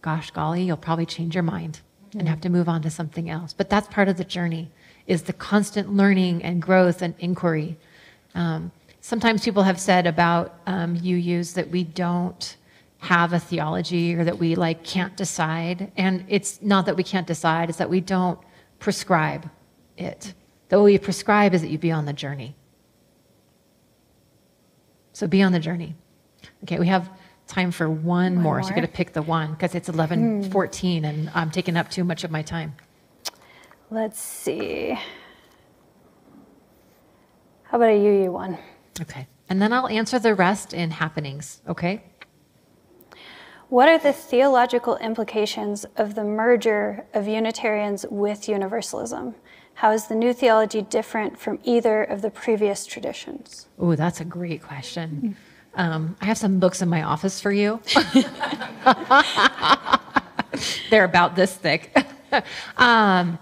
gosh golly, you'll probably change your mind and have to move on to something else. But that's part of the journey, is the constant learning and growth and inquiry. Sometimes people have said about UUs that we don't have a theology, or that we can't decide. And it's not that we can't decide, it's that we don't prescribe it. The way we prescribe is that you be on the journey. So be on the journey. Okay, we have time for one more. So you're going to pick the one, because it's 11:14 and I'm taking up too much of my time. Let's see. How about a UU one? Okay, and then I'll answer the rest in happenings, okay? What are the theological implications of the merger of Unitarians with Universalism? How is the new theology different from either of the previous traditions? Oh, that's a great question. I have some books in my office for you. They're about this thick. In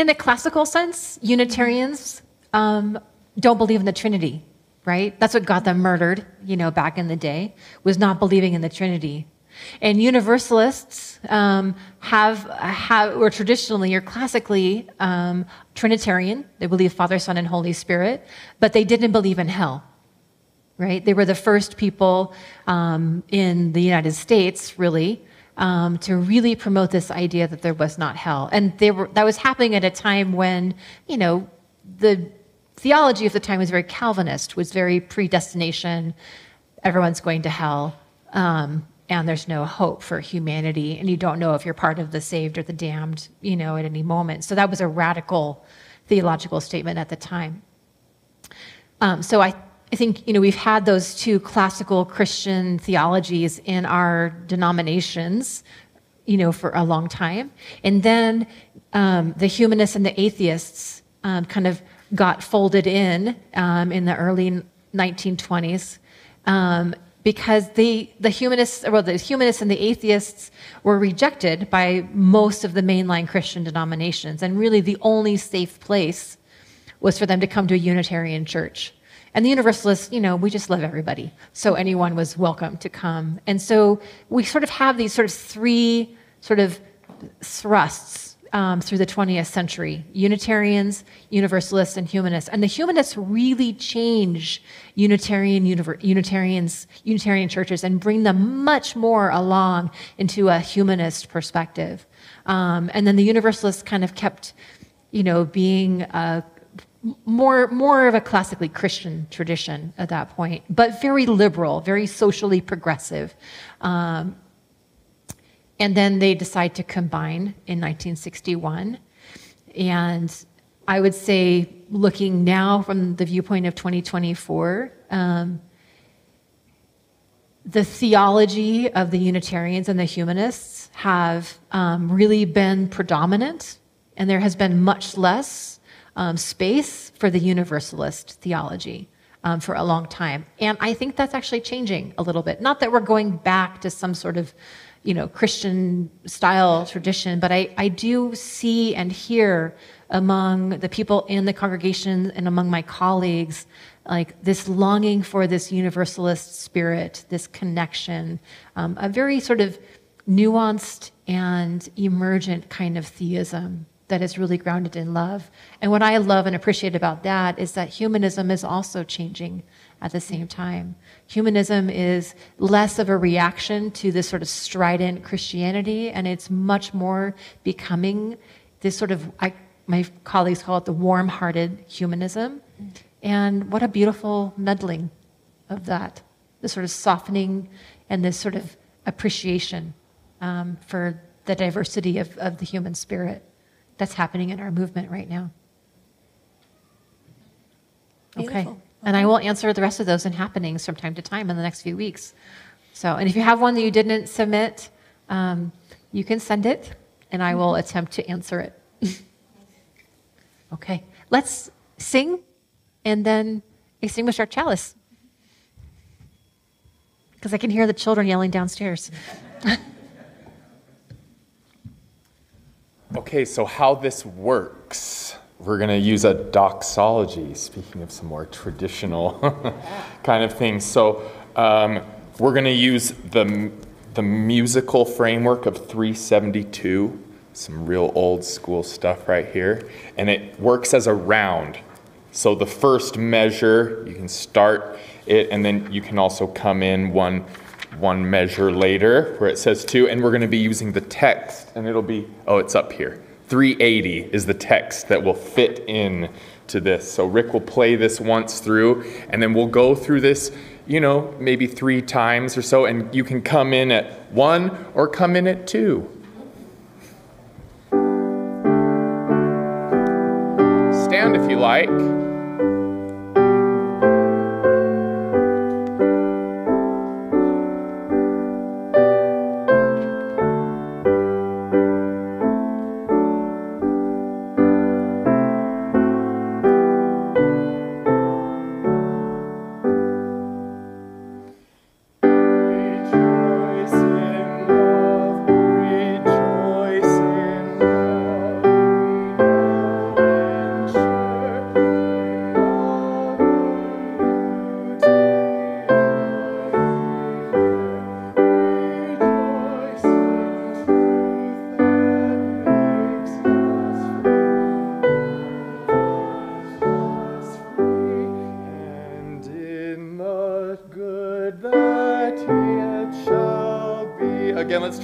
a classical sense, Unitarians don't believe in the Trinity, right? That's what got them murdered, back in the day, was not believing in the Trinity. And Universalists or traditionally or classically Trinitarian. They believe Father, Son, and Holy Spirit, but they didn't believe in hell, right? They were the first people in the United States, really, to really promote this idea that there was not hell. And that was happening at a time when, the theology of the time was very Calvinist, was very predestination, everyone's going to hell, and there's no hope for humanity, and you don't know if you're part of the saved or the damned, at any moment. So that was a radical theological statement at the time. So I think, we've had those two classical Christian theologies in our denominations, for a long time. And then the humanists and the atheists kind of got folded in the early 1920s because the humanists and the atheists were rejected by most of the mainline Christian denominations. And really the only safe place was for them to come to a Unitarian church. And the Universalists, we just love everybody. So anyone was welcome to come. And so we sort of have these sort of three sort of thrusts through the 20th century: Unitarians, Universalists, and Humanists. And the Humanists really change Unitarian churches and bring them much more along into a humanist perspective. And then the Universalists kind of kept, being more of a classically Christian tradition at that point, but very liberal, very socially progressive. And then they decide to combine in 1961. And I would say, looking now from the viewpoint of 2024, the theology of the Unitarians and the Humanists have really been predominant, and there has been much less space for the Universalist theology for a long time. And I think that's actually changing a little bit. Not that we're going back to some sort of, Christian style tradition, but I do see and hear among the people in the congregation and among my colleagues, like this longing for this Universalist spirit, this connection, a very sort of nuanced and emergent kind of theism that is really grounded in love. And what I love and appreciate about that is that humanism is also changing at the same time. Humanism is less of a reaction to this sort of strident Christianity, and it's much more becoming this sort of, my colleagues call it the warm-hearted humanism. And what a beautiful meddling of that, this sort of softening and this sort of appreciation for the diversity of the human spirit that's happening in our movement right now. Beautiful. Okay. And I will answer the rest of those and happenings from time to time in the next few weeks. And if you have one that you didn't submit, you can send it, and I will attempt to answer it. Okay. Let's sing and then extinguish our chalice, because I can hear the children yelling downstairs. Okay, so how this works, we're going to use a doxology, speaking of some more traditional kind of things. So we're going to use the musical framework of 372, some real old school stuff right here, and it works as a round. So the first measure, you can start it, and then you can also come in one measure later where it says 2, and we're going to be using the text, and it'll be, it's up here. 380 is the text that will fit in to this. So Rick will play this once through, and then we'll go through this, maybe 3 times or so, and you can come in at 1 or come in at 2. Stand if you like.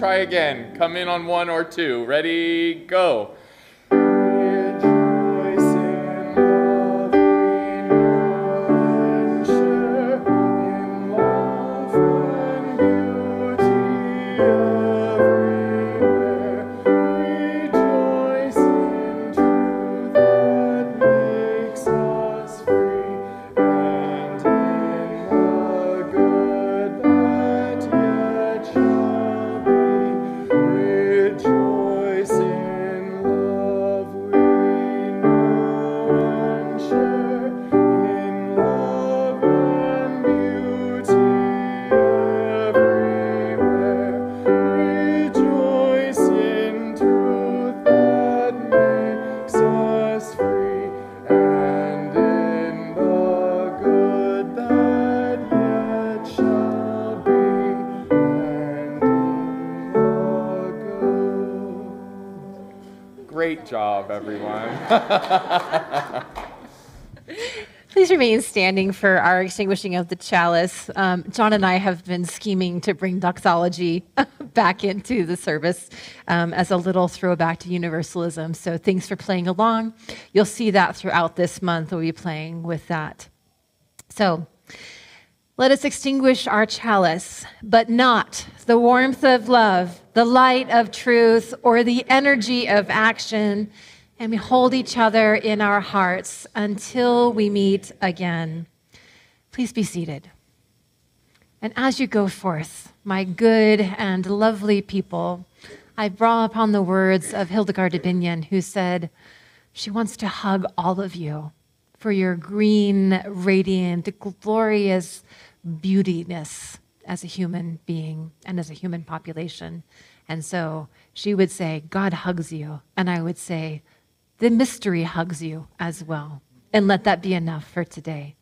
Again, come in on 1 or 2. Ready, go. Rejoice in love, job, everyone. Please remain standing for our extinguishing of the chalice. John and I have been scheming to bring doxology back into the service as a little throwback to universalism. So thanks for playing along. You'll see that throughout this month. We'll be playing with that. So let us extinguish our chalice, but not the warmth of love, the light of truth, or the energy of action, and we hold each other in our hearts until we meet again. Please be seated. And as you go forth, my good and lovely people, I draw upon the words of Hildegard of Bingen, who said she wants to hug all of you for your green, radiant, glorious beautiness as a human being and as a human population. And so she would say, God hugs you. And I would say, the mystery hugs you as well. And let that be enough for today.